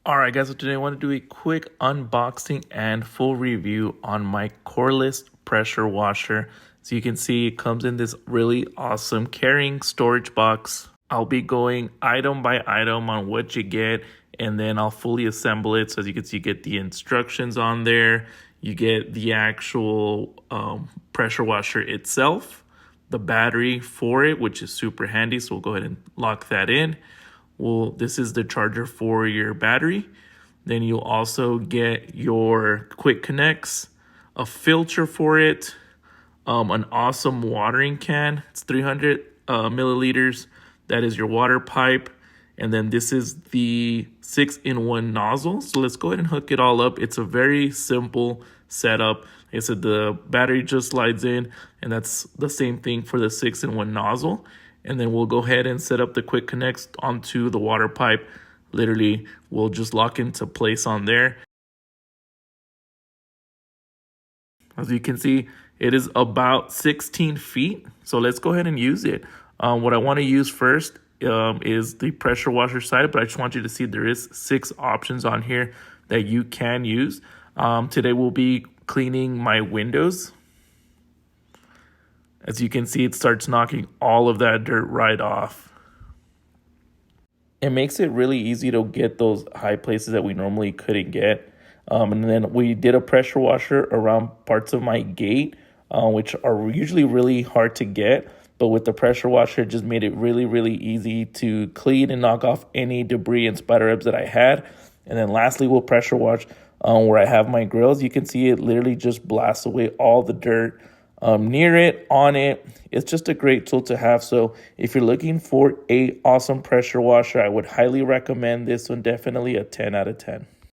All right, guys, so today I want to do a quick unboxing and full review on my cordless pressure washer. So you can see it comes in this really awesome carrying storage box. I'll be going item by item on what you get, and then I'll fully assemble it. So as you can see, you get the instructions on there. You get the actual pressure washer itself, the battery for it, which is super handy. So we'll go ahead and lock that in. Well, this is the charger for your battery. Then you'll also get your quick connects, a filter for it, an awesome watering can. It's 300 milliliters. That is your water pipe. And then this is the 6-in-1 nozzle. So let's go ahead and hook it all up. It's a very simple setup. Like I said, the battery just slides in, and that's the same thing for the 6-in-1 nozzle. And then we'll go ahead and set up the quick connects onto the water pipe. Literally, we'll just lock into place on there. As you can see, it is about 16 feet. So let's go ahead and use it. What I want to use first is the pressure washer side, but I just want you to see there is 6 options on here that you can use. Today we'll be cleaning my windows. As you can see, it starts knocking all of that dirt right off. It makes it really easy to get those high places that we normally couldn't get. And then we did a pressure washer around parts of my gate, which are usually really hard to get. But with the pressure washer, it just made it really, really easy to clean and knock off any debris and spider webs that I had. And then lastly, we'll pressure wash where I have my grills. You can see it literally just blasts away all the dirt near it, on it. It's just a great tool to have. So if you're looking for a awesome pressure washer, I would highly recommend this one. Definitely a 10 out of 10.